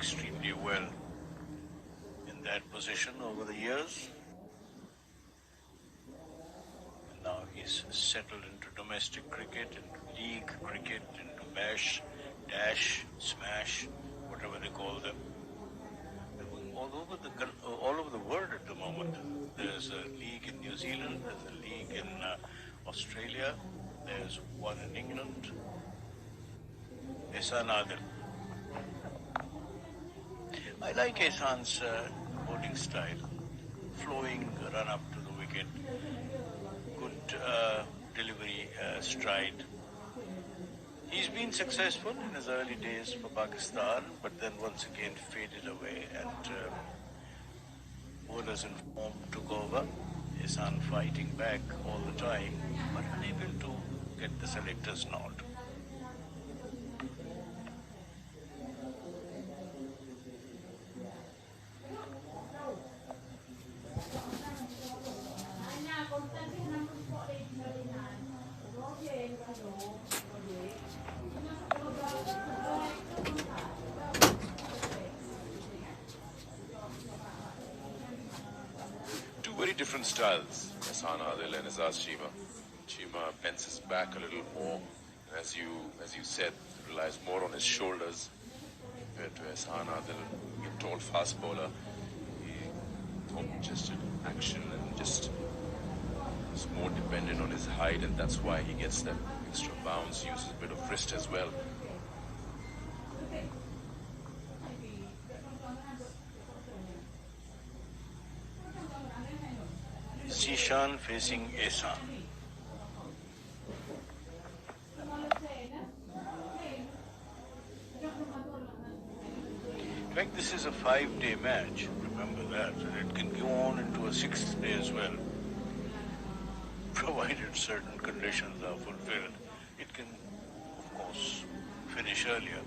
extremely well in that position over the years. And now he's settled into domestic cricket, into league cricket, into bash, dash, smash, whatever they call them. All over the world at the moment. There's a league in New Zealand, there's a league in Australia, there's one in England. Ehsan Adil. I like Ehsan's bowling style. Flowing run up to the wicket, good delivery stride. He's been successful in his early days for Pakistan, but then once again faded away, and bowlers in form took over. Ehsan fighting back all the time, but unable to get the selector's nod. Very different styles, Ehsan Adil and Azaz Cheema. Cheema bends his back a little more, and as you said, relies more on his shoulders. Compared to Ehsan Adil, a tall fast bowler, he just action and just is more dependent on his height, and that's why he gets that extra bounce, uses a bit of wrist as well. Zishan facing Ehsan. In fact, this is a 5-day match, remember that, and it can go on into a 6th day as well, provided certain conditions are fulfilled. It can, of course, finish earlier.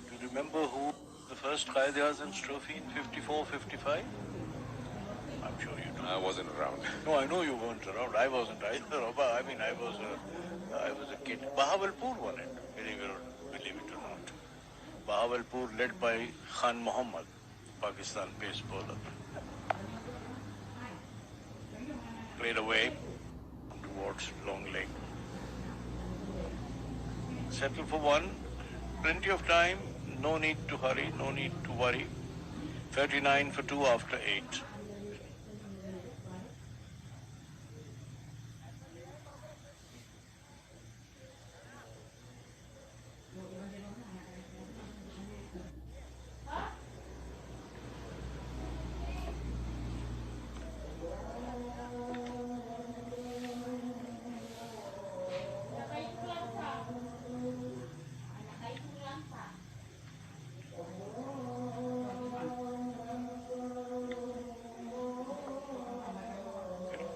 Do you remember who the first Qaid-e-Azam's trophy in 54-55? I'm sure you do. I wasn't around. No, I know you weren't around. I wasn't either. I mean, I was a kid. Bahawalpur won it, believe it or not. Bahawalpur led by Khan Muhammad, Pakistan pace bowler. Played away towards long leg. Settle for one. Plenty of time. No need to hurry, no need to worry. 39 for 2 after 8.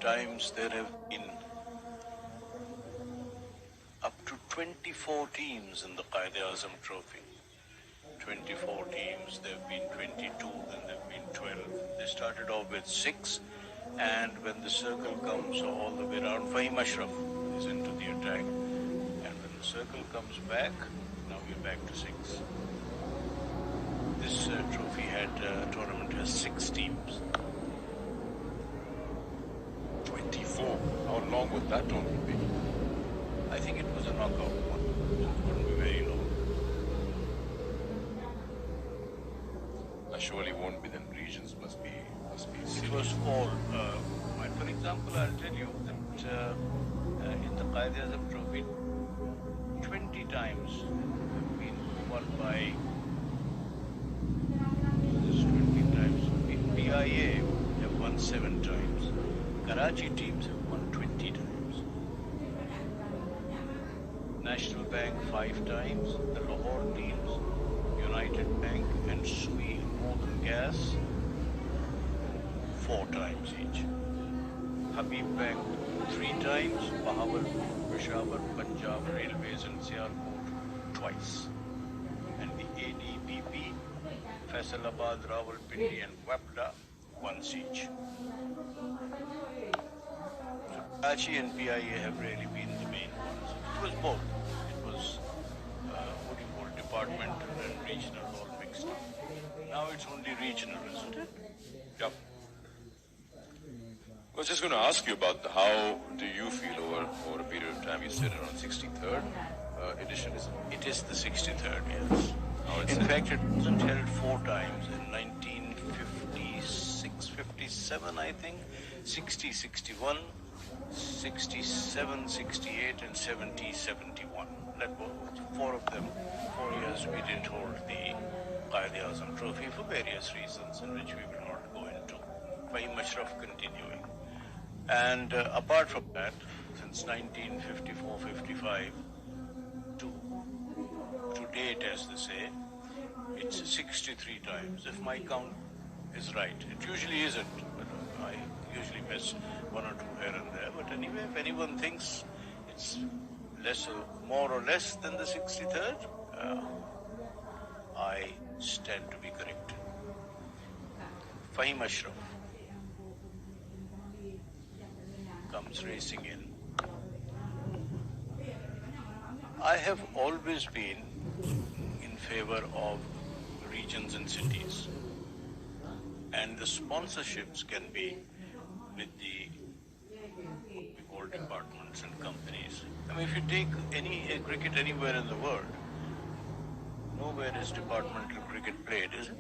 Times there have been up to 24 teams in the Qaid-e-Azam trophy. 24 teams, there have been 22, then there have been 12. They started off with 6, and when the circle comes all the way around, Fahim Ashraf is into the attack. And when the circle comes back, now we're back to 6. This tournament has 6 teams. 24. How long would that tournament be? I think it was a knockout one. It wouldn't be very long. Surely won't be, then regions must be It was all, for example, I'll tell you that in the Qaid-e-Azam trophy, 20 times have been won by, this is 20 times, in PIA have won 7 times. Karachi teams have won 20 times. National Bank 5 times, the Lahore teams, United Bank and Sui Northern Gas 4 times each. Habib Bank 3 times, Bahawalpur, Peshawar, Punjab Railways and Sialkot twice. And the ADBP, Faisalabad, Rawalpindi and Wapda once each. So Karachi and PIA have really been the main ones. It was both. It was departmental and regional all mixed up. Now it's only regional, isn't it? Yep. I was just going to ask you about how do you feel over a period of time? You said around 63rd edition, is it? It is the 63rd, yes. In fact, it wasn't held 4 times in 1956, 57, I think, 60, 61, 67, 68, and 70, 71. That was 4 of them. 4 years we didn't hold the Qaid-e-Azam trophy for various reasons in which we will not go into. Fahim Ashraf continuing. And apart from that, since 1954-55 to date, as they say, it's 63 times, if my count is right. It usually isn't, but I usually miss 1 or 2 here and there. But anyway, if anyone thinks it's more or less than the 63rd, I stand to be corrected. Fahim Ashraf comes racing in. I have always been in favor of regions and cities, and the sponsorships can be with the all departments and companies. I mean, if you take any cricket anywhere in the world, nowhere is departmental cricket played, is it?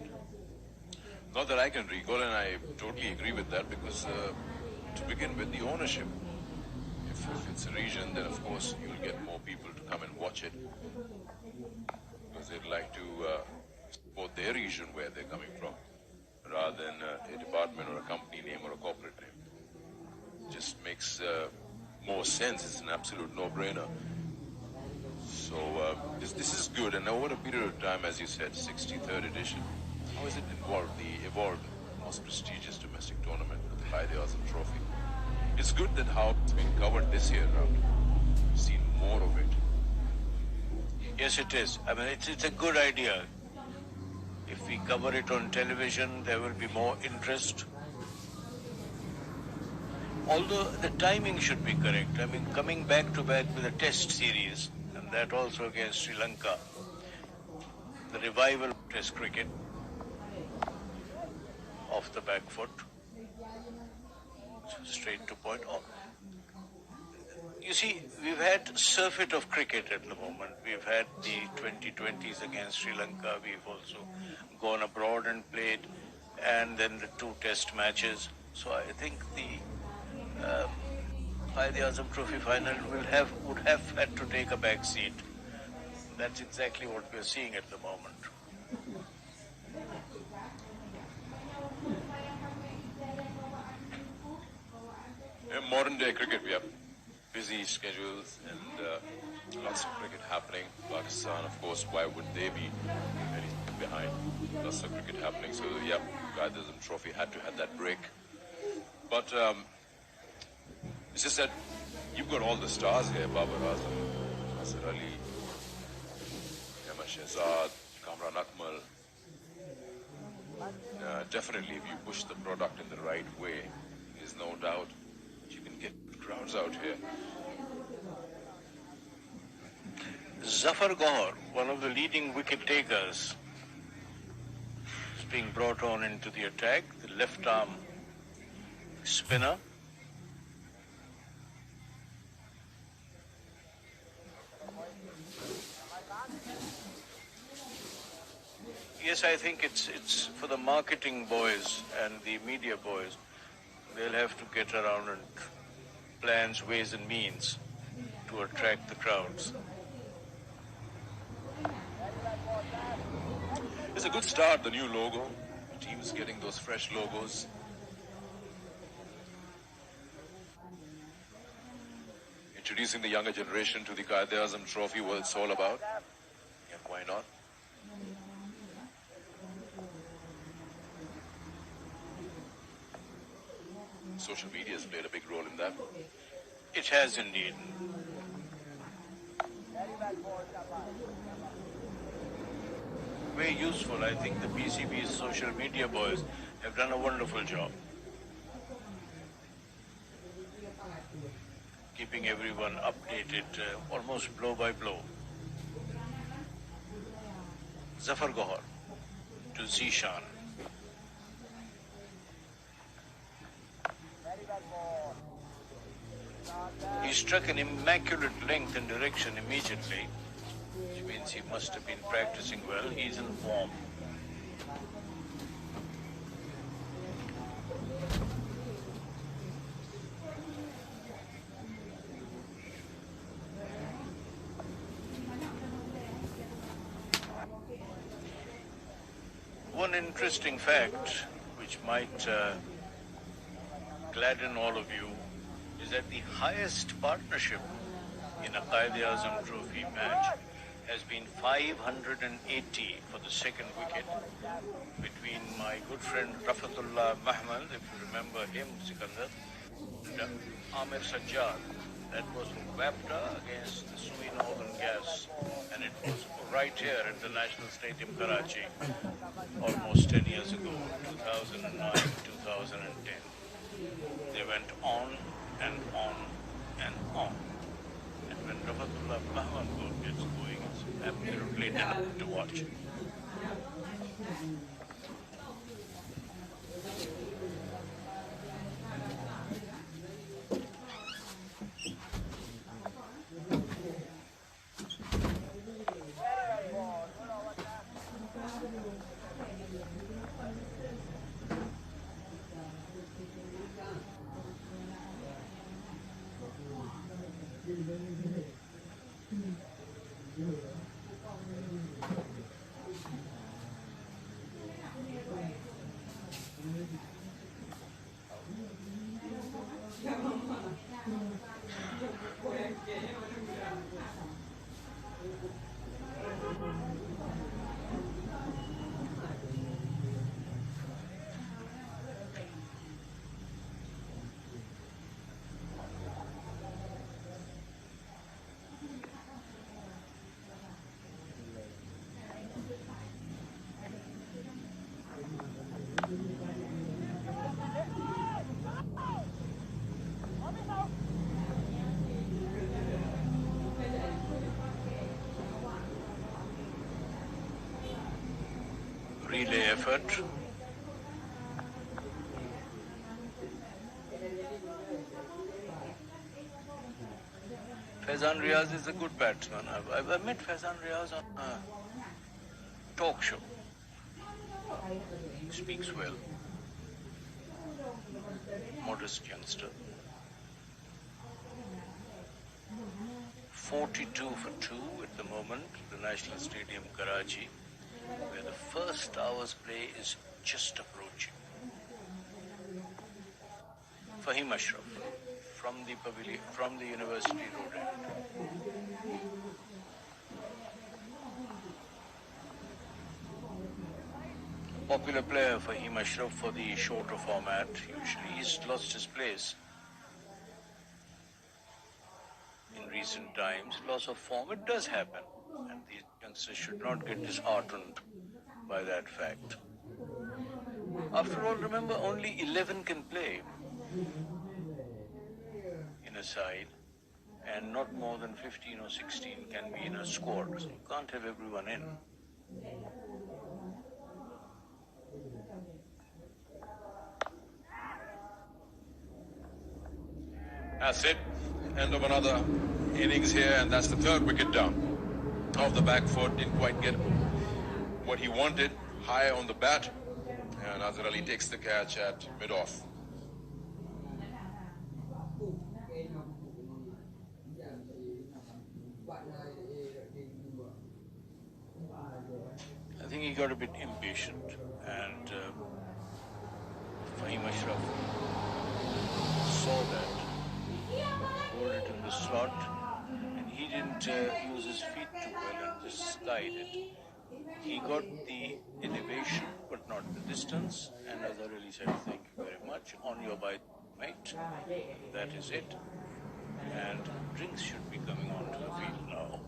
Not that I can recall, and I totally agree with that, because to begin with, the ownership, if it's a region, then of course you'll get more people to come and watch it, because they'd like to support their region where they're coming from, rather than a department or a company name or a corporate name. It just makes more sense. It's an absolute no-brainer. So this is good, and over a period of time, as you said, 63rd edition, how is it evolved most prestigious domestic tournament with the Qaid-e-Azam trophy? It's good that how it's been covered this year around. We've seen more of it. Yes, it is. I mean, it's a good idea. If we cover it on television, there will be more interest. Although the timing should be correct. I mean, coming back to back with a test series, and that also against Sri Lanka, the revival of test cricket, off the back foot, straight to point. You see, we've had surfeit of cricket at the moment. We've had the 2020s against Sri Lanka. We've also gone abroad and played, and then the 2 test matches. So I think the Qaid-e-Azam Trophy final would have had to take a back seat. That's exactly what we're seeing at the moment. In modern day cricket, we have busy schedules and lots of cricket happening. Pakistan, of course, why would they be anything behind? Lots of cricket happening. So, yeah, Qaid-e-Azam Trophy had to have that break. But it's just that you've got all the stars here: Babar Azam, Nasir Ali, Ahmed Shehzad, Kamran Akmal. Definitely, if you push the product in the right way, there's no doubt you can get crowds out here. Zafar Gohar, one of the leading wicket takers, is being brought on into the attack, the left arm spinner. Yes, I think it's for the marketing boys and the media boys. They'll have to get around and plans, ways and means to attract the crowds. It's a good start, the new logo. The team's getting those fresh logos. Introducing the younger generation to the Qaid-e-Azam Trophy, what it's all about. Yeah, why not? Social media has played a big role in that. It has indeed. Very useful. I think the PCB's social media boys have done a wonderful job. Keeping everyone updated almost blow by blow. Zafar Gohar to Zishan. He struck an immaculate length and direction immediately, which means he must have been practicing well. He's in form. One interesting fact, which might gladden all of you, is that the highest partnership in a Qaid-e-Azam Trophy match has been 580 for the second wicket between my good friend Rafatullah Mahmoud, if you remember him, Sikandar, and Amir Sajjad. That was Wapta against the Sui Northern Gas, and it was right here at the National Stadium, Karachi, almost 10 years ago, 2009, 2010. They went on and on and on. And when Rafatullah Mahmoud gets going, it's absolutely delighted to watch. Relay effort. Faizan Riaz is a good batsman. I've met Faizan Riaz on a talk show. He speaks well. Modest youngster. 42 for 2 at the moment, the National Stadium, Karachi, where the first hour's play is just approaching. Fahim Ashraf from the pavilion, from the University Road end. Popular player Fahim Ashraf for the shorter format. Usually he's lost his place in recent times. Loss of form, it does happen, and these youngsters should not get disheartened by that fact. After all, remember, only 11 can play in a side, and not more than 15 or 16 can be in a squad. So you can't have everyone in. That's it. End of another innings here, and that's the third wicket down. Off the back foot, didn't quite get what he wanted, high on the bat, and Azhar Ali takes the catch at mid-off. I think he got a bit impatient, and Fahim Ashraf saw that, pulled it in the slot, and he didn't use his feet too well and just skied it. He got the elevation, but not the distance, and Azhar Ali said, thank you very much, on your bite, mate. That is it. And drinks should be coming onto the field now.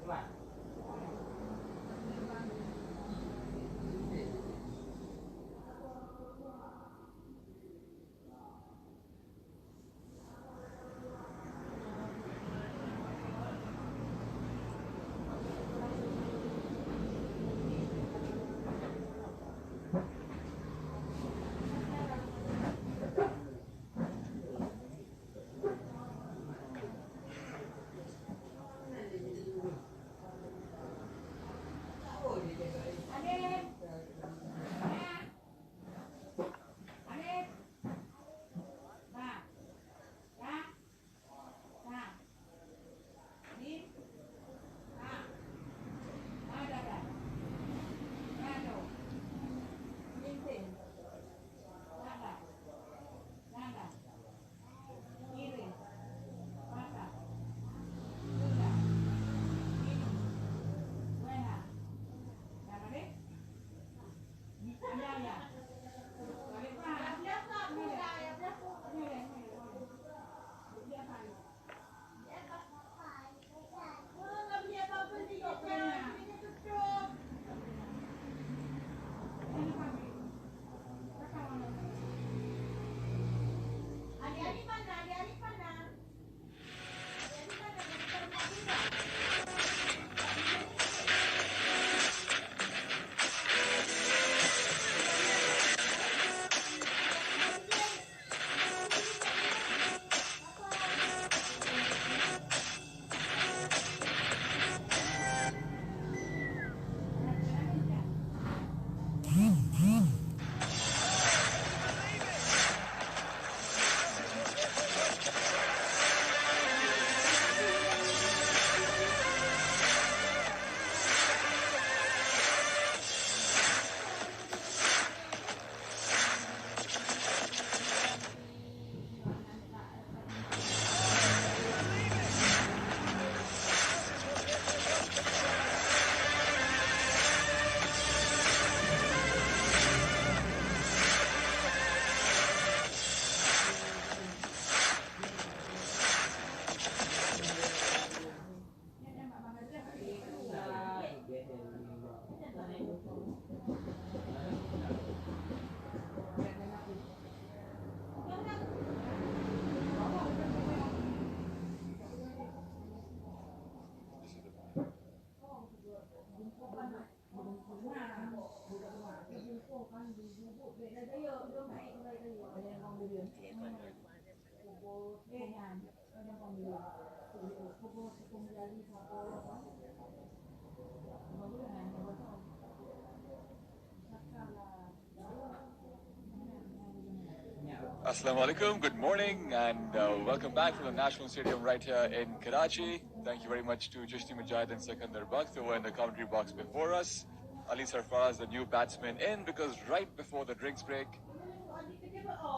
Assalamu alaikum, good morning, and welcome back from the National Stadium right here in Karachi. Thank you very much to Chishti Mujahid and Sikandar Bakht, who were in the commentary box before us. Ali Sarfaraz, the new batsman, in because right before the drinks break,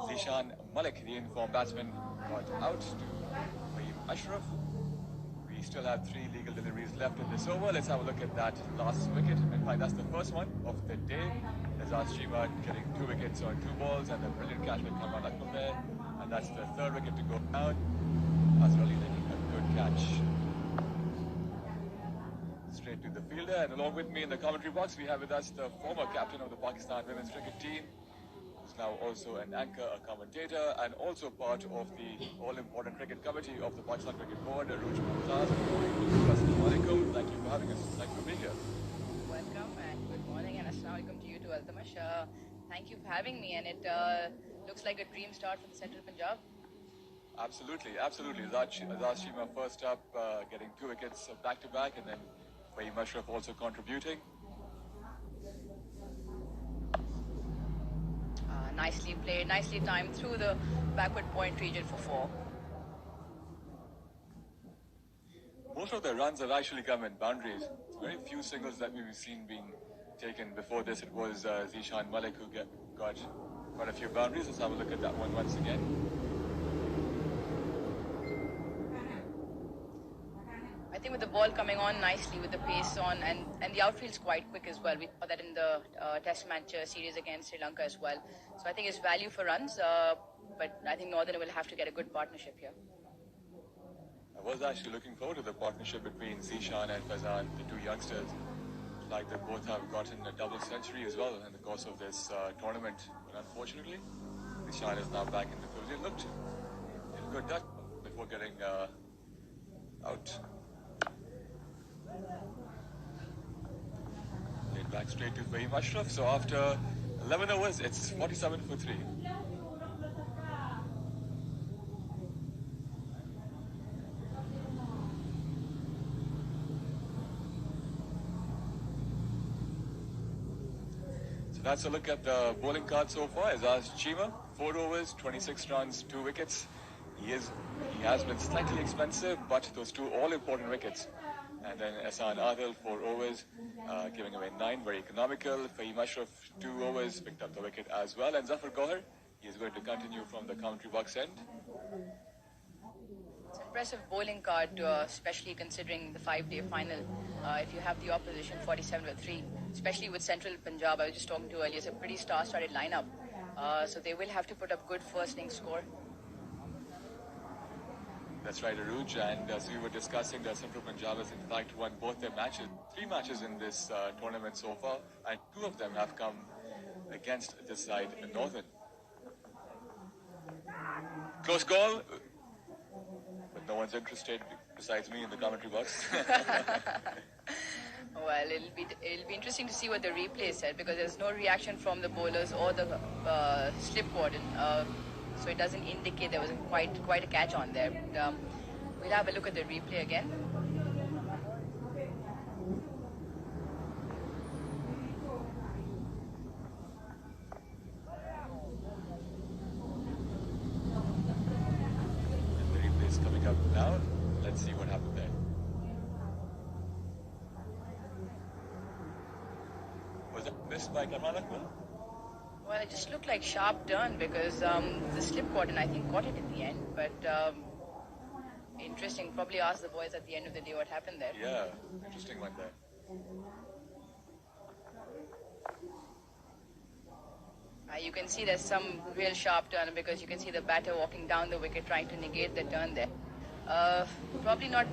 Zishan Malik, the informed batsman, got out to Fahim Ashraf. We still have 3 legal deliveries left in this over. Let's have a look at that last wicket. In fact, that's the first one of the day. Azaz Shima getting 2 wickets on 2 balls, and a brilliant catch with Kamran Akmal there. And that's the 3rd wicket to go down. Azhar Ali taking a good catch straight to the fielder. And along with me in the commentary box, we have with us the former captain of the Pakistan women's cricket team, who's now also an anchor, a commentator, and also part of the all-important cricket committee of the Pakistan Cricket Board, Aruj Mumtaz. Assalamu alaikum. Thank you for having us. Thank you for being here. Welcome and good morning, and assalamu alaikum to you too, Altamash. Thank you for having me, and it looks like a dream start for the Central Punjab. Absolutely, absolutely. Azaz Shima first up, getting 2 wickets back to back, and then Fahim Ashraf also contributing. Nicely played, nicely timed through the backward point region for 4. Most of the runs have actually come in boundaries. Very few singles that we've seen being taken. Before this, it was Zishan Malik who got quite a few boundaries. Let's have a look at that one once again. I think with the ball coming on nicely, with the pace on, and the outfield's quite quick as well. We saw that in the Test match series against Sri Lanka as well. So I think it's value for runs, but I think Northern will have to get a good partnership here. I was actually looking forward to the partnership between Zishan and Fazan, the 2 youngsters. Like they both have gotten a double century as well in the course of this tournament. But unfortunately, Zishan is now back in the field. It looked in good touch before getting out. Laid back straight to Fahim Ashraf. So after 11 overs, it's 47 for 3. That's a look at the bowling card so far. Azaz Shima, 4 overs, 26 runs, 2 wickets. He has been slightly expensive, but those 2 all-important wickets. And then Ehsan Adil, 4 overs, giving away 9, very economical. Fahim Ashraf, 2 overs, picked up the wicket as well. And Zafar Gohar, he is going to continue from the commentary box end. It's an impressive bowling card, especially considering the 5-day final. If you have the opposition 47 for 3, especially with Central Punjab, I was just talking to earlier, it's a pretty star-studded lineup. So they will have to put up good first-innings score. That's right, Aruj. And as we were discussing, the Central Punjab has in fact won both their matches, 3 matches in this tournament so far, and 2 of them have come against this side, Northern. Close call, but no one's interested besides me in the commentary box. Well, it'll be interesting to see what the replay said, because there's no reaction from the bowlers or the slip warden, so it doesn't indicate there was quite a catch on there. But, we'll have a look at the replay again. And the replay is coming up now. Let's see what happened there. Was that missed by Kamran Akmal? Well, it just looked like sharp turn, because the slip warden, I think, caught it in the end. But interesting. Probably ask the boys at the end of the day what happened there. Yeah, interesting one there. You can see there's some real sharp turn, because you can see the batter walking down the wicket trying to negate the turn there. Probably not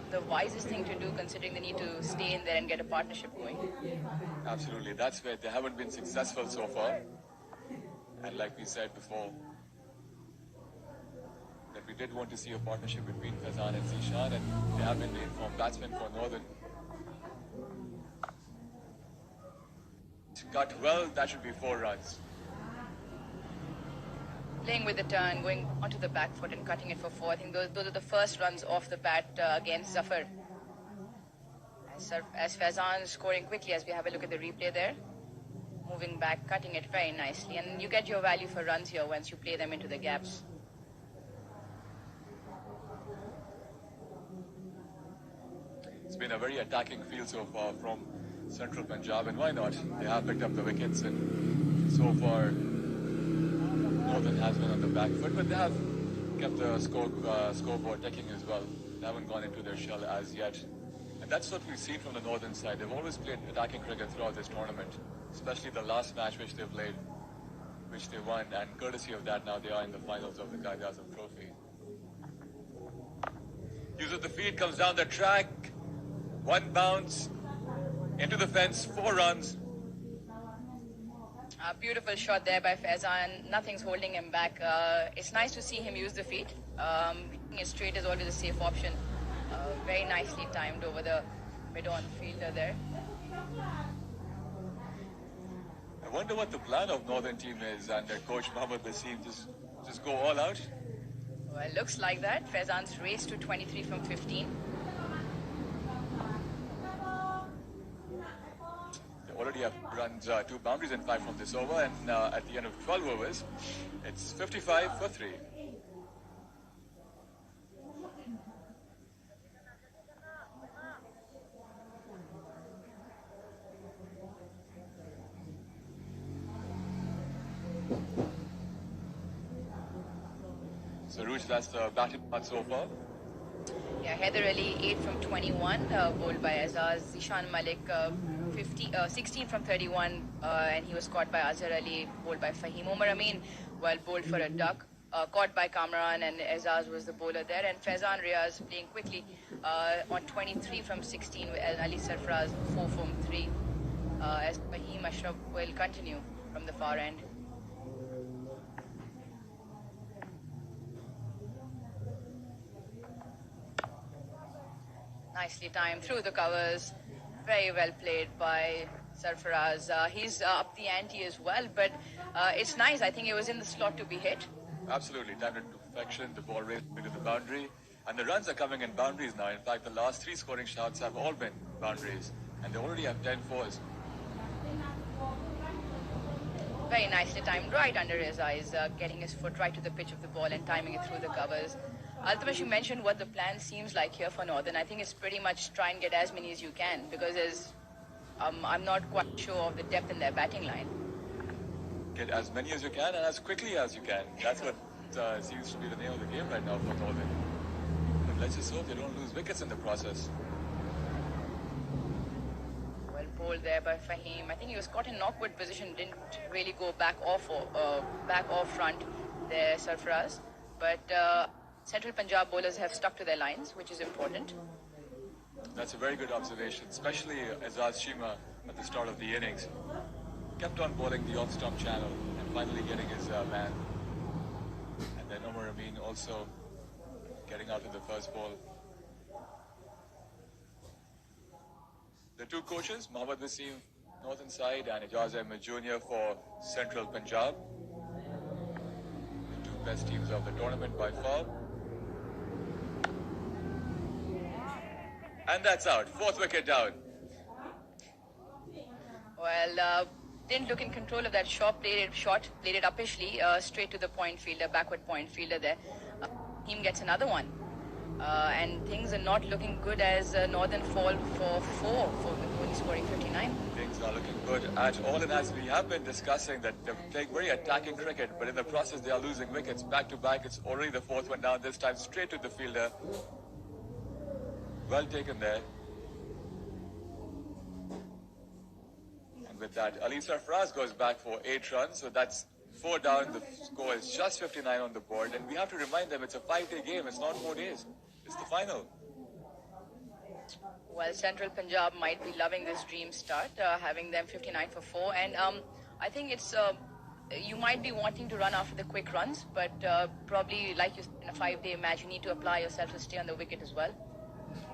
the wisest thing to do, considering they need to stay in there and get a partnership going. Absolutely. That's where they haven't been successful so far. And like we said before, that we did want to see a partnership between Fazan and Zishan, and they have been the informed batsmen for Northern. Cut well, that should be 4 runs. playing with the turn, going onto the back foot and cutting it for 4. I think those are the first runs off the bat against Zafar. As Faizan scoring quickly, as we have a look at the replay there. Moving back, cutting it very nicely. And you get your value for runs here once you play them into the gaps. It's been a very attacking field so far from Central Punjab, and why not? They have picked up the wickets, and so far Northern has been on the back foot, but they have kept the scoreboard ticking as well. They haven't gone into their shell as yet. And that's what we've seen from the Northern side. They've always played attacking cricket throughout this tournament, especially the last match which they played, which they won, and courtesy of that now they are in the finals of the Qaid-e-Azam Trophy. Use of the feet, comes down the track, one bounce, into the fence, 4 runs. A beautiful shot there by Faizan. Nothing's holding him back. It's nice to see him use the feet. Hitting it straight is always a safe option. Very nicely timed over the mid-on fielder there. I wonder what the plan of Northern team is, and their coach Mohammad Basim just go all out. Well, it looks like that. Faizan's raced to 23 from 15. They already have runs 2 boundaries in 5 from this over, and at the end of 12 overs, it's 55 for 3. So, Ruj, that's the batting part so far. Yeah, Heather Ali 8 from 21, bowled by Azaz. Zishan Malik 16 from 31, and he was caught by Azhar Ali, bowled by Fahim. Omar Amin, well, bowled for a duck, caught by Kamran, and Azaz was the bowler there. And Faizan Riaz playing quickly on 23 from 16, and Ali Sarfraz 4 from 3, as Fahim Ashraf will continue from the far end. Nicely timed through the covers. Very well played by Sarfaraz. He's up the ante as well, but it's nice. I think it was in the slot to be hit. Absolutely. Timed it to perfection. The ball raced into the boundary. And the runs are coming in boundaries now. In fact, the last 3 scoring shots have all been boundaries. And they already have 10 fours. Very nicely timed right under his eyes, getting his foot right to the pitch of the ball and timing it through the covers. Ultimately, you mentioned what the plan seems like here for Northern. I think it's pretty much try and get as many as you can, because I'm not quite sure of the depth in their batting line. Get as many as you can and as quickly as you can. That's what seems to be the name of the game right now for Northern. But let's just hope they don't lose wickets in the process. Well bowled there by Fahim. I think he was caught in an awkward position, didn't really go back off front there, Sarfaraz. But Central Punjab bowlers have stuck to their lines, which is important. That's a very good observation, especially Azaz Shima at the start of the innings. Kept on bowling the off-stump channel and finally getting his man. And then Omar Amin also getting out in the first ball. The 2 coaches, Mohammad Basim, Northern side, and Ijaz Ahmed Jr. for Central Punjab. The 2 best teams of the tournament by far. And that's out. 4th wicket down. Well, didn't look in control of that shot, played it uppishly, straight to the point fielder, backward point fielder there. Team gets another one. And things are not looking good as Northern fall for 4 for only scoring 59. Things are looking good at all, and as we have been discussing that they're playing very attacking cricket, but in the process they are losing wickets back to back. It's already the 4th one down, this time straight to the fielder. Well taken there. And with that, Ali Sarfraz goes back for 8 runs, so that's 4 down. The score is just 59 on the board, and we have to remind them it's a 5-day game. It's not 4 days. It's the final. Well, Central Punjab might be loving this dream start, having them 59 for 4, and I think it's you might be wanting to run after the quick runs, but probably like you said, in a 5-day match, you need to apply yourself to stay on the wicket as well.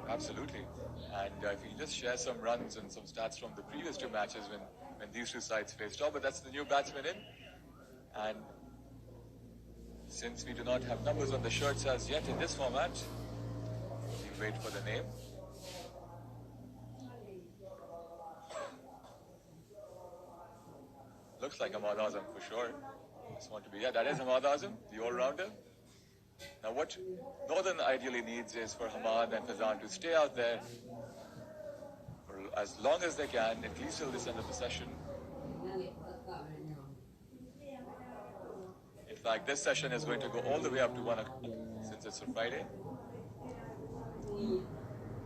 Absolutely. And if you just share some runs and some stats from the previous 2 matches when these 2 sides faced off, but that's the new batsman in. And Since we do not have numbers on the shirts as yet in this format, we wait for the name. Looks like Ahmad Azam for sure. Just want to be, yeah, that is Ahmad Azam, the all-rounder. Now what Northern ideally needs is for Hamad and Fazan to stay out there for as long as they can, at least till this end of the session. In fact, this session is going to go all the way up to 1 o'clock since it's a Friday.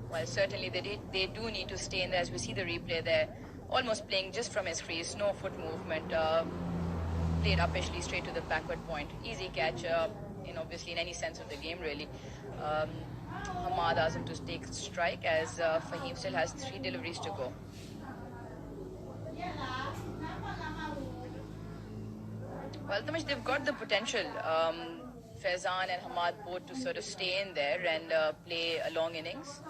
Well, certainly they do need to stay in there. As we see the replay there, almost playing just from his crease, no foot movement, played uppishly straight to the backward point. Easy catch, obviously in any sense of the game really. Hamad Azam to take strike as Fahim still has 3 deliveries to go. Well, Tamish, they've got the potential, Faizan and Hamad both, to sort of stay in there and play a long innings.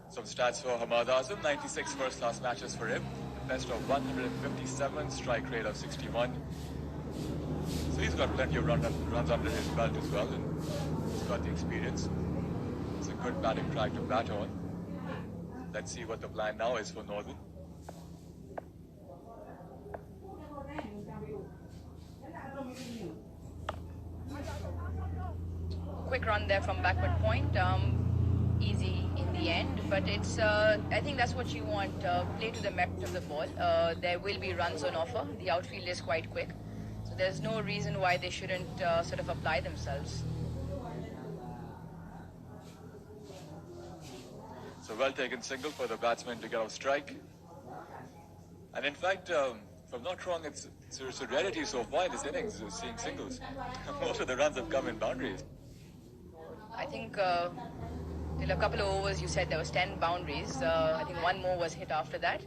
Some stats for Hamad Azam: 96 first-class matches for him, best of 157, strike rate of 61. So he's got plenty of runs under his belt as well, and he's got the experience. It's a good batting track to bat on. Let's see what the plan now is for Northern. Quick run there from backward point. Easy in the end, but it's I think that's what you want. Play to the merit of the ball. There will be runs on offer. The outfield is quite quick, so there's no reason why they shouldn't sort of apply themselves. So well taken single for the batsman to get off strike. And in fact, if I'm not wrong, it's a rarity so far in this innings, seeing singles. Most of the runs have come in boundaries. I think till a couple of overs you said there was 10 boundaries. I think one more was hit after that.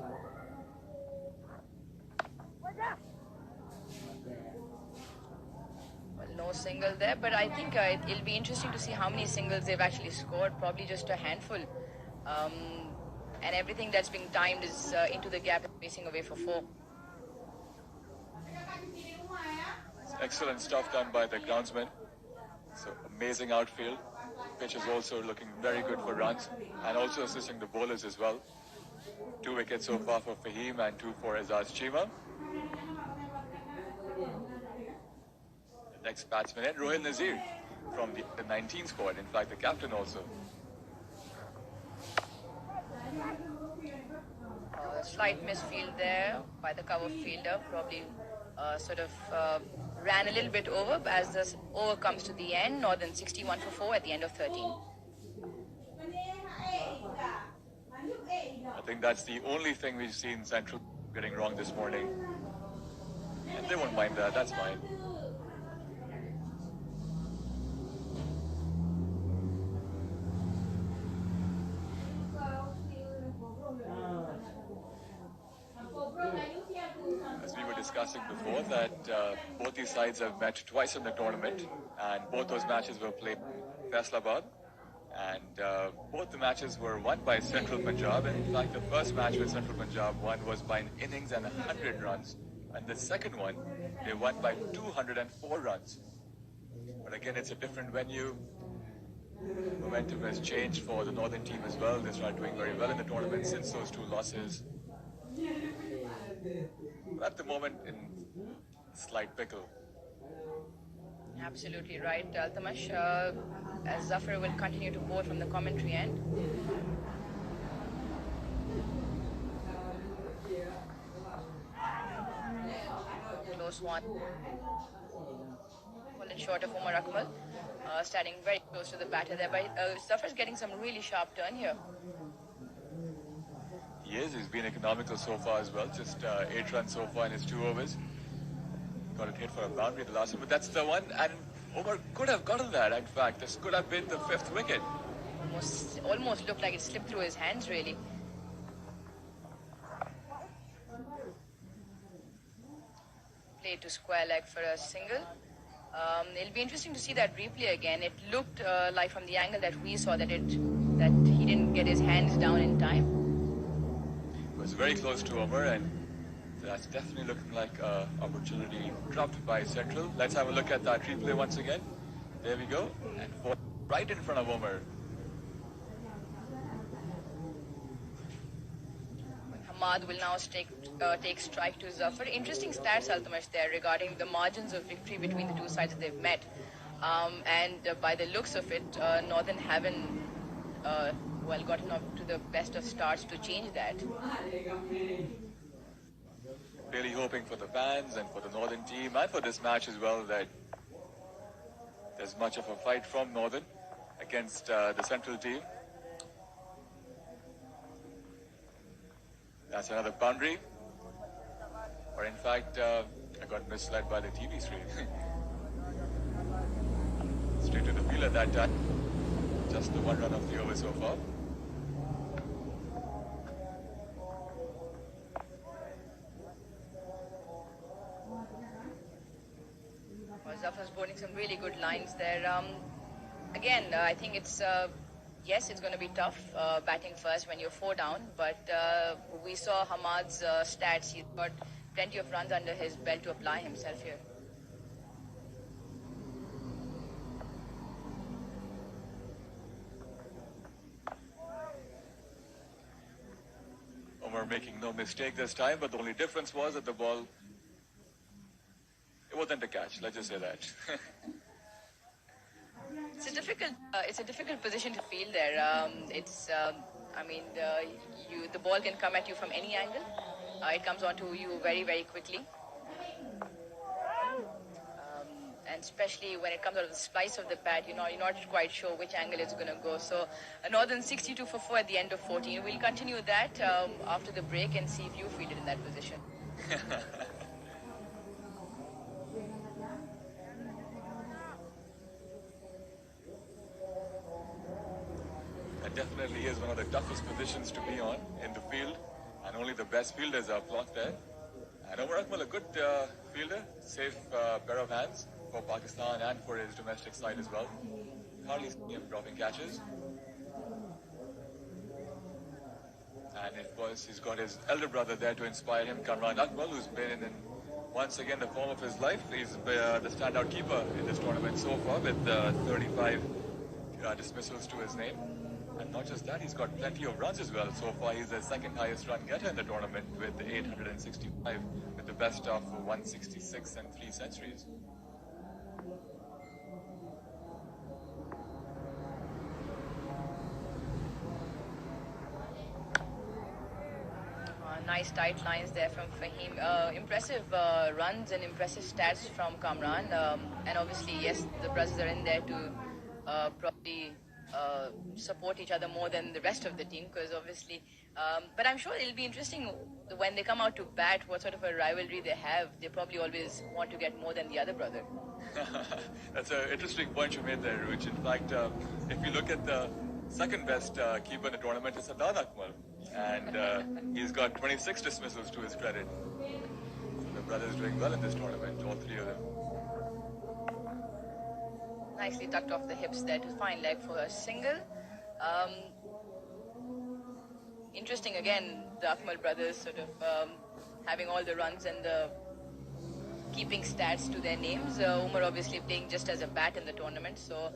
Well, no single there, but I think it'll be interesting to see how many singles they've actually scored. Probably just a handful. And everything that's being timed is into the gap and facing away for 4. Excellent stuff done by the groundsman. So amazing outfield. Pitch is also looking very good for runs and also assisting the bowlers as well. 2 wickets so far for Fahim and 2 for Azaz Chima. The next batsman in, Rohil Nazir from the 19 squad. In fact, the captain also. Slight misfield there by the cover fielder. Probably sort of ran a little bit over as this over comes to the end. Northern 61 for 4 at the end of 13. I think that's the only thing we've seen Central getting wrong this morning. And they won't mind that, that's fine. As we were discussing before, that both these sides have met twice in the tournament, and both those matches were played in Faisalabad, and both the matches were won by Central Punjab. And in fact, the first match with Central Punjab won was by an innings and 100 runs, and the second one they won by 204 runs. But again, it's a different venue. Momentum has changed for the Northern team as well. They started doing very well in the tournament since those 2 losses. But at the moment, in slight pickle. Absolutely right, Altamash. As Zafar will continue to bowl from the commentary end. Close one. Well and short of Umar Akmal. Standing very close to the batter there. But Zafar's getting some really sharp turn here. He is. He's been economical so far as well. Just 8 runs so far in his 2 overs. Got it hit for a boundary the last one, but that's the one. And Omar could have gotten that. In fact, this could have been the 5th wicket. Almost looked like it slipped through his hands, really. Played to square leg for a single. It'll be interesting to see that replay again. It looked like from the angle that we saw that he didn't get his hands down in time. It was very close to Omar, and That's definitely looking like an opportunity dropped by Central. Let's have a look at that replay once again. There we go. And right in front of Umar. Hamad will now take strike to Zafar. Interesting stats, Altamash, there regarding the margins of victory between the two sides that they've met. By the looks of it, Northern haven't gotten up to the best of starts to change that. Really hoping for the fans and for the Northern team and for this match as well that there's much of a fight from Northern against the Central team. That's another boundary. Or in fact, I got misled by the TV screen. Straight to the field at that time. Just the one run of the over so far. Zafar's boarding some really good lines there. Again, I think it's yes, it's going to be tough batting first when you're 4 down, but we saw Hamad's stats. He's got plenty of runs under his belt to apply himself here. Umar making no mistake this time, but the only difference was that the ball, it wasn't a catch, let's just say that. It's a difficult position to field there. The ball can come at you from any angle. It comes onto you very, very quickly. And especially when it comes out of the splice of the pad, you're not quite sure which angle it's going to go. So a Northern 62 for 4 at the end of 14. We'll continue that after the break and see if you fielded in that position. That definitely is one of the toughest positions to be on in the field, and only the best fielders are blocked there. And Umar Akmal, a good fielder, safe pair of hands for Pakistan and for his domestic side as well. Hardly seen him dropping catches. And of course, he's got his elder brother there to inspire him, Kamran Akmal, who's been in once again the form of his life. He's the standout keeper in this tournament so far with 35 dismissals to his name. And not just that, he's got plenty of runs as well. So far, he's the second highest run getter in the tournament with 865, with the best of 166 and 3 centuries. Nice tight lines there from Fahim. Impressive runs and impressive stats from Kamran. And obviously, yes, the brothers are in there to probably support each other more than the rest of the team, because obviously, but I'm sure it'll be interesting when they come out to bat, what sort of a rivalry they have. They probably always want to get more than the other brother. That's an interesting point you made there, which in fact, if you look at the second best keeper in the tournament, it's Adnan Akmal, and he's got 26 dismissals to his credit. So the brothers doing well in this tournament, all 3 of them. Nicely tucked off the hips there to fine leg for a single. Interesting again, the Akmal brothers sort of having all the runs and the keeping stats to their names. Umar obviously playing just as a bat in the tournament, so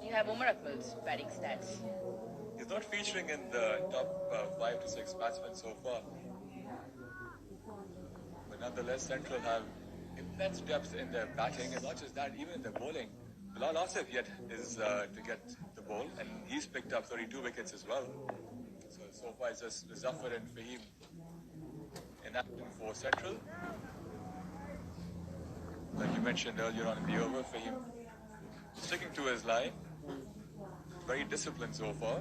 you have Umar Akmal's batting stats. He's not featuring in the top 5 to 6 batsmen so far. But nonetheless, Central have immense depth in their batting, and not just that, even in their bowling. Bilal Asif yet is to get the ball, and he's picked up 32 wickets as well. So far it's just Zafar and Fahim in action for Central. Like you mentioned earlier on in the over, Fahim sticking to his line, very disciplined so far.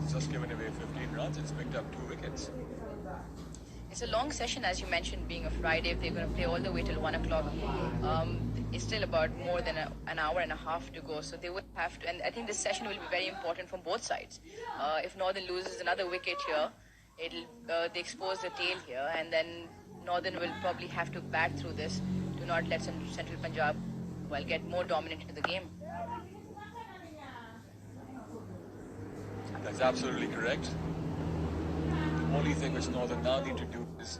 He's just given away 15 runs, it's picked up 2 wickets. It's a long session, as you mentioned, being a Friday. If they're going to play all the way till 1 o'clock, it's still about more than an hour and a half to go. So they would have to, and I think this session will be very important from both sides. If Northern loses another wicket here, they expose the tail here, and then Northern will probably have to bat through this to not let Central Punjab get more dominant into the game. That's absolutely correct. The only thing which Northern now need to do is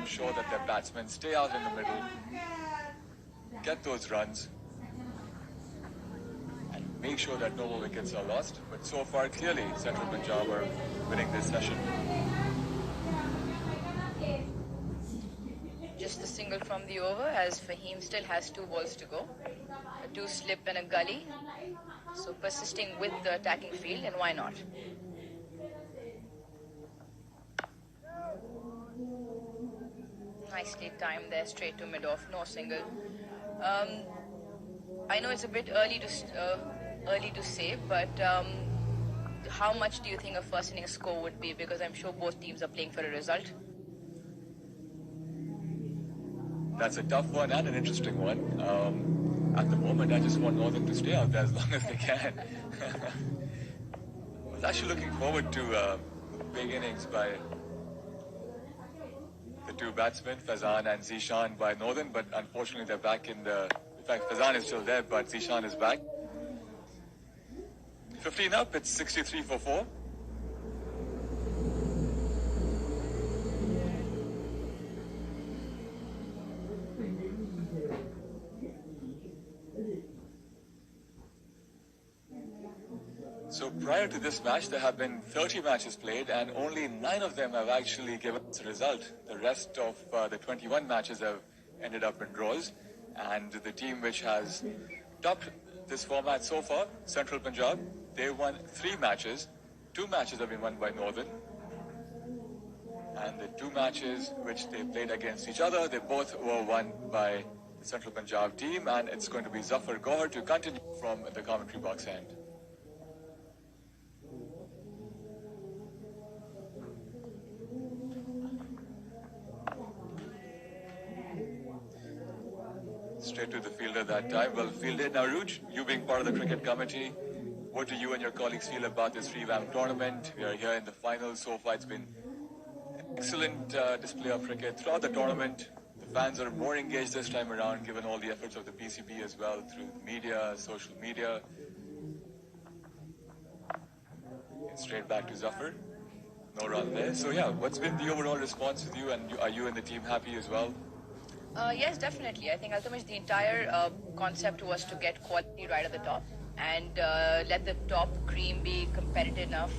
ensure that their batsmen stay out in the middle, get those runs, and make sure that no more wickets are lost. But so far, clearly, Central Punjab are winning this session. Just a single from the over, as Fahim still has 2 balls to go. A 2 slip and a gully. So persisting with the attacking field, and why not? Nicely timed there, straight to mid-off, no single. I know it's a bit early to say, but how much do you think a first innings score would be? Because I'm sure both teams are playing for a result. That's a tough one and an interesting one. At the moment, I just want Northern to stay out there as long as they can. I was actually looking forward to big innings by the 2 batsmen, Fazan and Zishan by Northern, but unfortunately they're back in fact, Fazan is still there, but Zishan is back. 15 up, it's 63 for 4. So prior to this match, there have been 30 matches played, and only 9 of them have actually given us a result. The rest of the 21 matches have ended up in draws, and the team which has topped this format so far, Central Punjab, they won 3 matches. 2 matches have been won by Northern, and the 2 matches which they played against each other, they both were won by the Central Punjab team, and it's going to be Zafar Gohar to continue from the commentary box end. Straight to the fielder that time. Well fielded. Now, Ruj, you being part of the cricket committee, what do you and your colleagues feel about this revamped tournament? We are here in the finals. So far, it's been an excellent display of cricket throughout the tournament. The fans are more engaged this time around, given all the efforts of the PCB as well, through media, social media. And straight back to Zafar. No run there. So, yeah, what's been the overall response with you, and are you and the team happy as well? Yes, definitely. I think ultimately the entire concept was to get quality right at the top and let the top cream be competitive enough,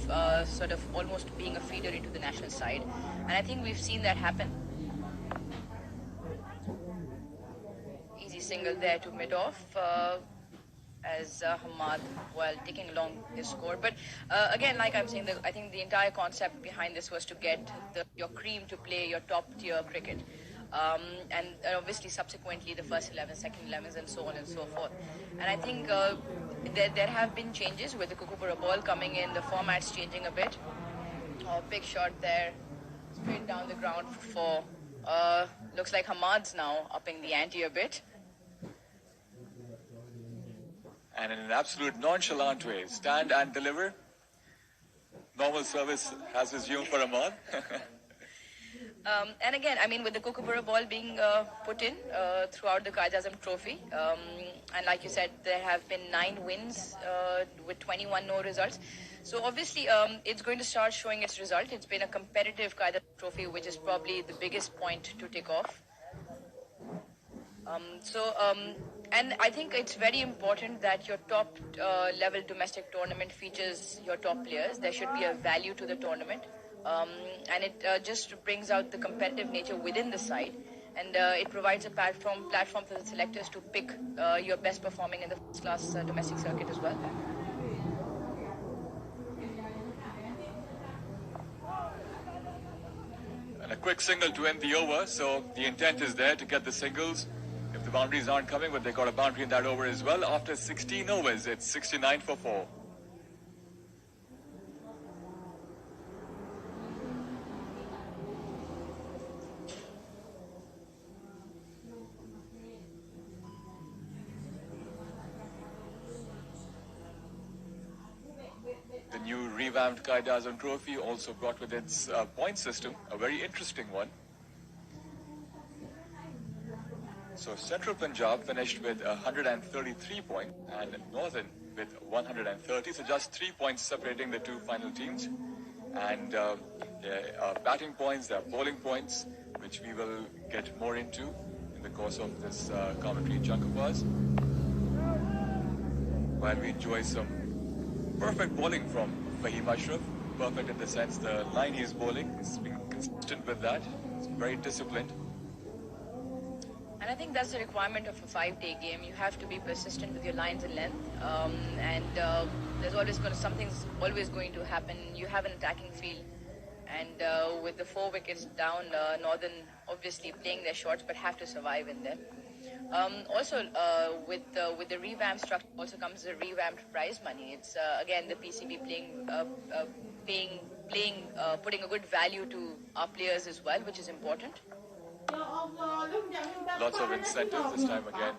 sort of almost being a feeder into the national side. And I think we've seen that happen. Easy single there to mid-off as Hamad, well, taking along his score. But again, like I'm saying, I think the entire concept behind this was to get your cream to play your top-tier cricket. And obviously subsequently the first 11, second 11s and so on and so forth. And I think there have been changes with the Kukupura ball coming in, the format's changing a bit. Big shot there, straight down the ground for 4. Looks like Hamad's now upping the ante a bit. And in an absolute nonchalant way, stand and deliver. Normal service has resumed for Hamad. And again, I mean, with the Kukupura ball being put in throughout the Qaid-e-Azam Trophy, and like you said, there have been 9 wins with 21 no results. So obviously, it's going to start showing its result. It's been a competitive Qaid-e-Azam Trophy, which is probably the biggest point to tick off. And I think it's very important that your top level domestic tournament features your top players. There should be a value to the tournament. And it just brings out the competitive nature within the side, and it provides a platform for the selectors to pick your best performing in the first class domestic circuit as well. And a quick single to end the over, so the intent is there to get the singles. If the boundaries aren't coming, but they got a boundary in that over as well. After 16 overs, it's 69 for 4. The new revamped Qaid-e-Azam Trophy also brought with its point system, a very interesting one. So Central Punjab finished with 133 points and Northern with 130, so just 3 points separating the 2 final teams. And there are batting points, there are bowling points, which we will get more into in the course of this commentary chunk of ours. While we enjoy some perfect bowling from Fahim Ashraf, perfect in the sense the line he's bowling, he's being consistent with that, he's very disciplined. And I think that's the requirement of a 5-day game. You have to be persistent with your lines and length, there's always something's always going to happen. You have an attacking field, and with the 4 wickets down, Northern obviously playing their shots but have to survive in there. Also, with the revamped structure also comes the revamped prize money. It's again the PCB putting a good value to our players as well, which is important. Lots of incentives this time again.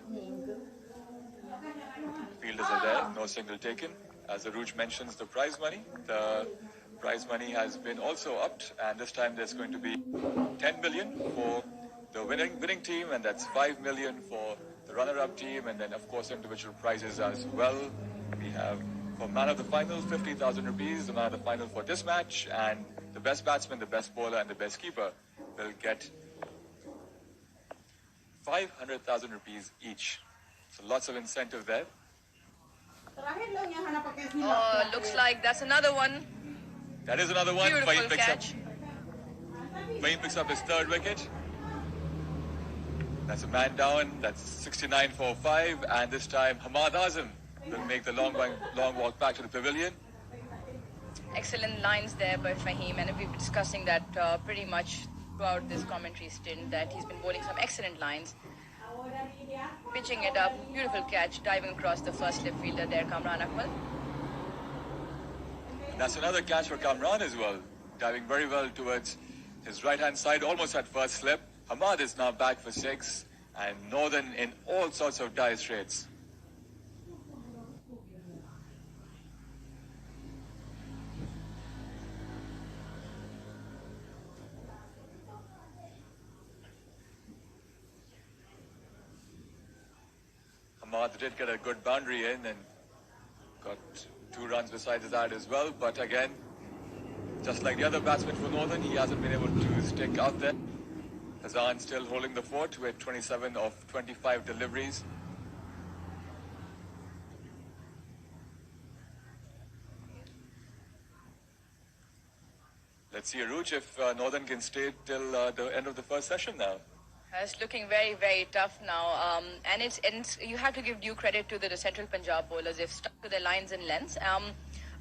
Fielders are there, no single taken. As Aruj mentions the prize money has been also upped, and this time there's going to be 10 million for the winning team, and that's 5 million for the runner-up team, and then of course individual prizes as well. We have for man of the final 50,000 rupees, the man of the final for this match, and the best batsman, the best bowler, and the best keeper will get 500,000 rupees each. So lots of incentive there. Looks like that's another one. That is another one. Beautiful catch. Fahim picks up his 3rd wicket. That's a man down. That's 69 for 5. And this time Hamad Azam will make the long walk back to the pavilion. Excellent lines there by Fahim, and we've been discussing that pretty much throughout this commentary stint, that he's been bowling some excellent lines. Pitching it up, beautiful catch, diving across the first slip fielder there, Kamran Akmal. And that's another catch for Kamran as well, diving very well towards his right-hand side, almost at first slip. Hamad is now back for 6, and Northern in all sorts of dire straits. Hamad did get a good boundary in and got 2 runs besides that as well, but again, just like the other batsmen for Northern, he hasn't been able to stick out there. Hazan still holding the fort with 27 of 25 deliveries. Let's see, Aruj, if Northern can stay till the end of the first session now. It's looking very, very tough now, and you have to give due credit to the Central Punjab bowlers. They've stuck to their lines and lengths.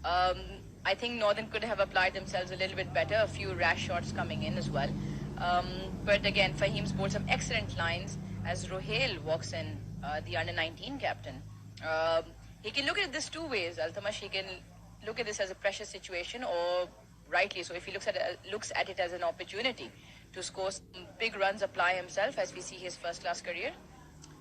I think Northern could have applied themselves a little bit better, a few rash shots coming in as well. But again, Fahim's bowled some excellent lines as Rohail walks in, the under-19 captain. He can look at this 2 ways, Altamash. He can look at this as a pressure situation, or rightly so, if he looks at it as an opportunity to score some big runs, apply himself, as we see his first-class career.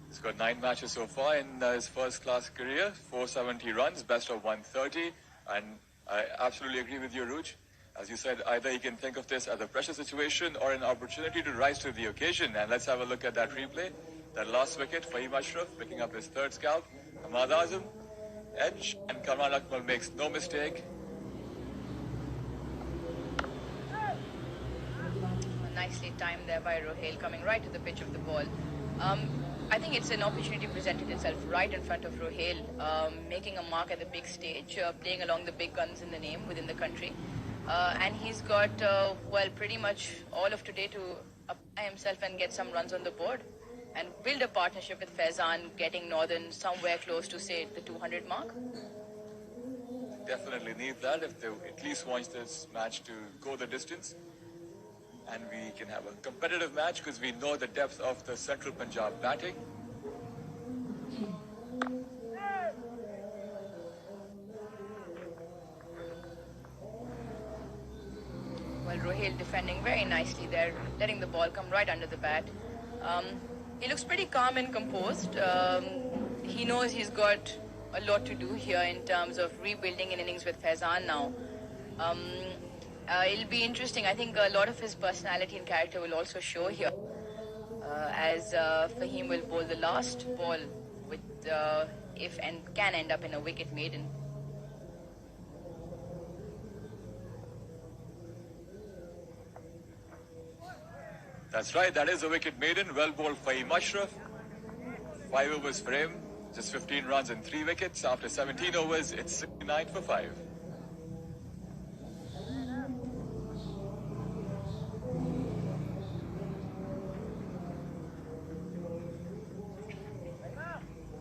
He's got 9 matches so far in his first-class career, 470 runs, best of 130, and I absolutely agree with you, Aruj. As you said, either he can think of this as a pressure situation or an opportunity to rise to the occasion, and let's have a look at that replay. That last wicket, Fahim Ashraf picking up his 3rd scalp, Hamad Azam, edge, and Kamran Akmal makes no mistake. Nicely timed there by Rohail, coming right to the pitch of the ball. I think it's an opportunity presented itself right in front of Rohail, making a mark at the big stage, playing along the big guns in the name within the country. And he's got, pretty much all of today to apply himself and get some runs on the board and build a partnership with Faizan, getting Northern somewhere close to, say, the 200 mark. Definitely need that if they at least want this match to go the distance. And we can have a competitive match because we know the depth of the Central Punjab batting. Well, Rohail defending very nicely there, letting the ball come right under the bat. He looks pretty calm and composed. He knows he's got a lot to do here in terms of rebuilding an innings with Faizan now. It'll be interesting. I think a lot of his personality and character will also show here, as Fahim will bowl the last ball with, if and can end up in a wicket maiden. That's right, that is a wicket maiden. Well bowled Fahim Ashraf. 5 overs for him. Just 15 runs and 3 wickets. After 17 overs, it's 69 for 5.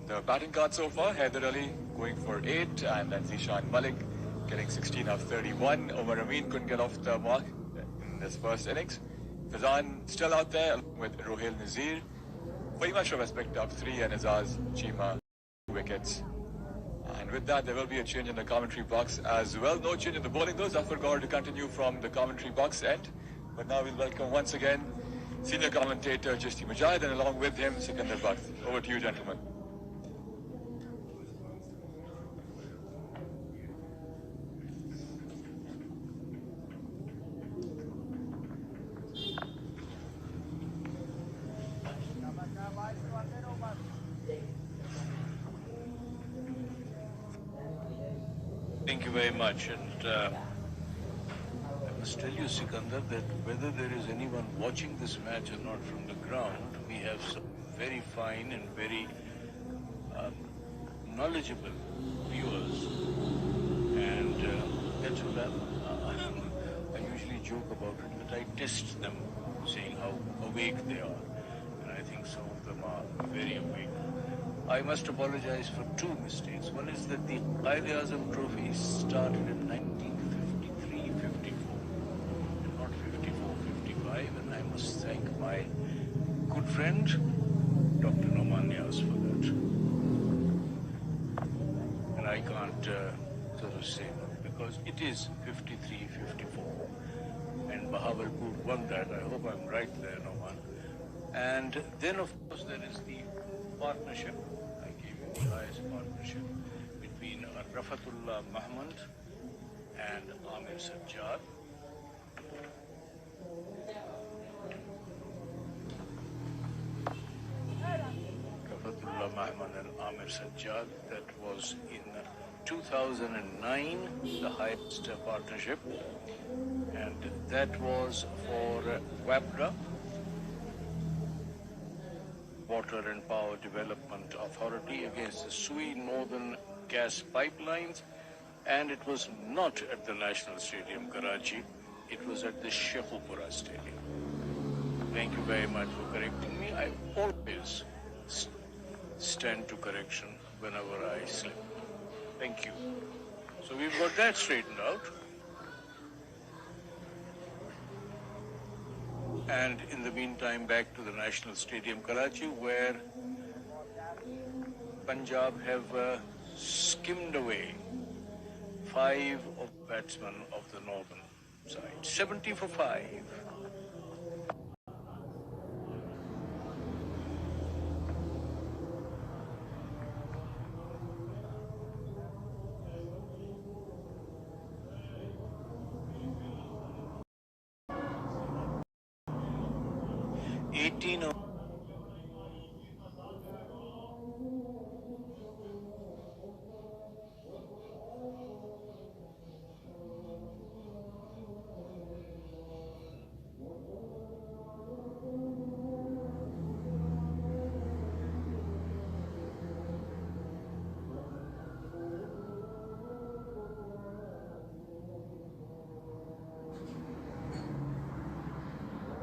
The batting card so far, Haider Ali going for 8, and then Zishan Malik getting 16 of 31. Omar Amin couldn't get off the mark in this first innings. Fazan still out there along with Rohil Nazir. Fahim Ashraf has picked up 3 and Azaz Chima 2 wickets. And with that, there will be a change in the commentary box as well. No change in the bowling though. Zafar Gaur to continue from the commentary box end. But now we'll welcome once again senior commentator Chishti Mujahid and along with him Sikandar Bakht. Over to you, gentlemen. Thank you very much. And I must tell you, Sikandar, that whether there is anyone watching this match or not from the ground, we have some very fine and very knowledgeable viewers. And that's what I usually joke about it, that I test them, saying how awake they are. And I think some of them are very awake. I must apologize for 2 mistakes. One is that the Qaid-e-Azam Trophy started in 1953-54 and not 54-55, and I must thank my good friend Dr. Noman Niaz for that. And I can't sort of say no, because it is 53-54 and Bahawalpur won that. I hope I'm right there, Noman. And then of course there is the partnership, I gave you the highest partnership, between Rafatullah Mahmud and Amir Sajjad. Rafatullah Mahmud and Amir Sajjad, that was in 2009, the highest partnership, and that was for WAPDA, Water and Power Development Authority, against the Sui Northern Gas Pipelines, and it was not at the National Stadium, Karachi, it was at the Sheikhupura Stadium. Thank you very much for correcting me. I always stand to correction whenever I slip. Thank you. So we've got that straightened out. And in the meantime, back to the National Stadium, Karachi, where Punjab have skimmed away 5 of the batsmen of the northern side. 70 for 5.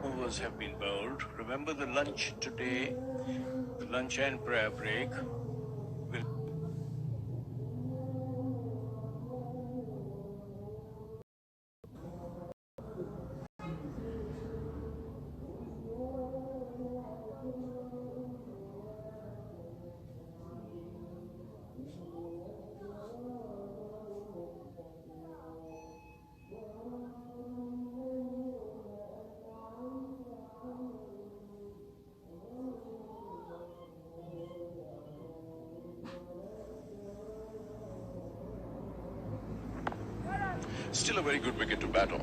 Overs have been bowled. Remember the lunch today, the lunch and prayer break will Still a very good wicket to bat on.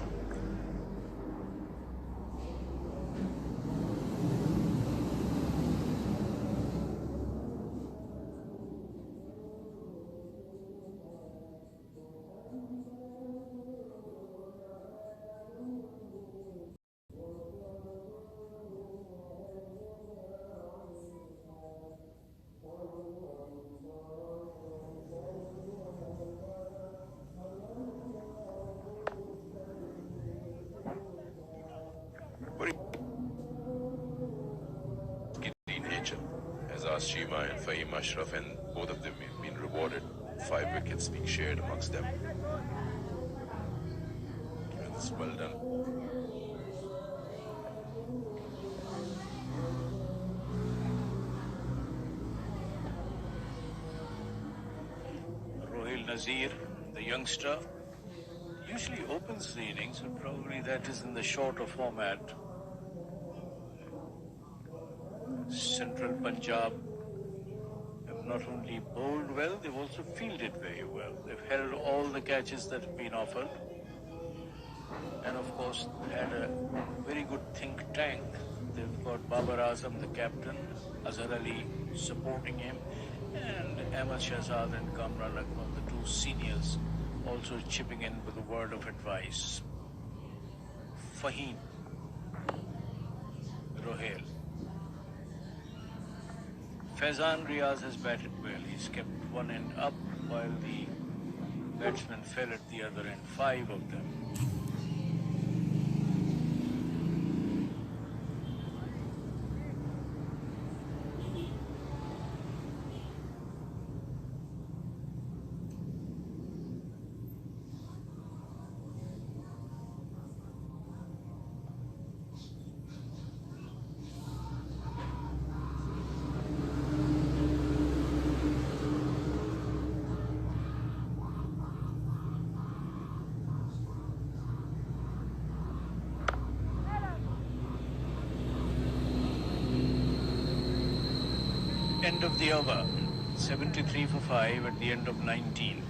Naeem Ashraf, and both of them have been rewarded. 5 wickets being shared amongst them. And it's well done. Rohil Nazir, the youngster, usually opens the innings, and probably that is in the shorter format. Central Punjab have not only bowled well, they've also fielded very well. They've held all the catches that have been offered. And of course, had a very good think tank. They've got Babar Azam, the captain, Azhar Ali supporting him, and Ahmad Shahzad and Kamran Akmal, the two seniors, also chipping in with a word of advice. Fahim, Rohel. Faizan Riaz has batted well. He's kept one end up while the batsmen fell at the other end, 5 of them. End of the over, 73 for 5 at the end of 19.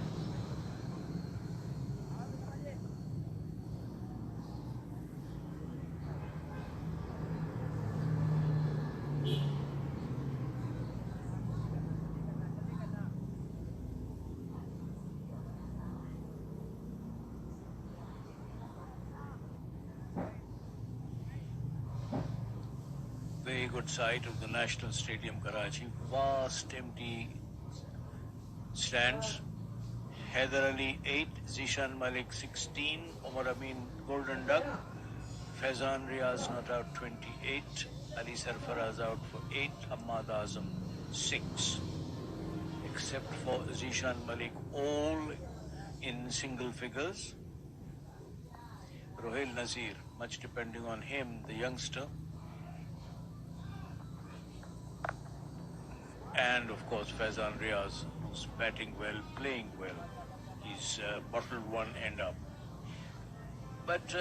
Very good sight of the National Stadium, Karachi. Vast empty stands. Haider Ali 8, Zishan Malik 16, Omar Amin Golden Duck, Faizan Riaz not out 28, Ali Sarfaraz out for 8, Ahmad Azam 6. Except for Zishan Malik, all in single figures. Rohil Nazir, much depending on him, the youngster. And of course Faizan Riaz, who's batting well, playing well. He's bottled one end up. But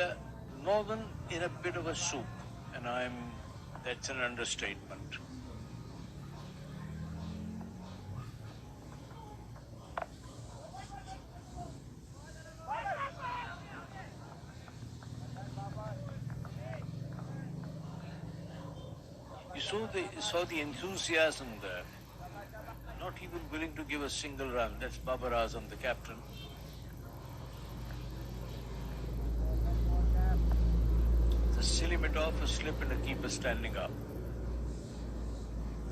Northern in a bit of a soup, and that's an understatement. You saw the enthusiasm there. Not even willing to give a single run. That's Babar Azam, the captain. The silly bit off, a slip and a keeper standing up.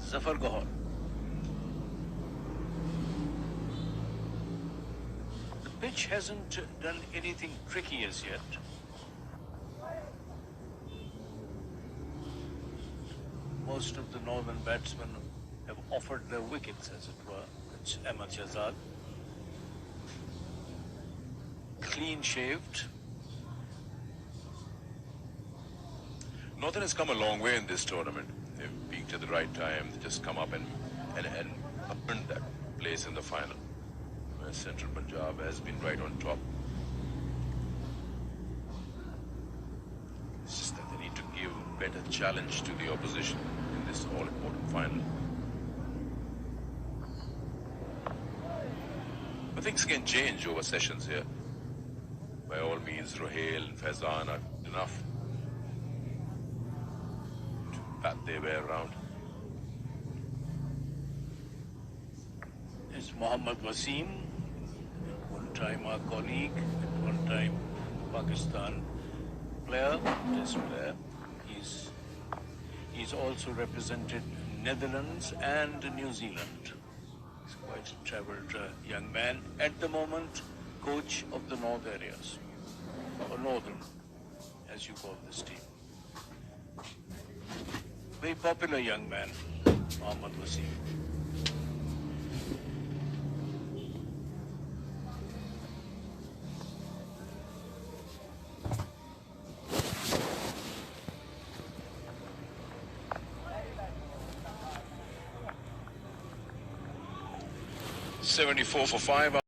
Zafar Gohar. The pitch hasn't done anything tricky as yet. Most of the Northern batsmen have offered their wickets, as it were. It's Ahmad Shahzad. Clean shaved. Northern has come a long way in this tournament. They've peaked at the right time. They just come up and earned that place in the final. Where Central Punjab has been right on top. It's just that they need to give better challenge to the opposition in this all-important final. But things can change over sessions here. By all means, Rohel and Faizan are enough to bat their way around. It's Mohammad Wasim, one time our colleague, at one time Pakistan player, test player. He's also represented Netherlands and New Zealand. He's quite a travelled young man. At the moment, coach of the North areas, or Northern, as you call this team. Very popular young man, Mohammad Wasim. 74 for 5.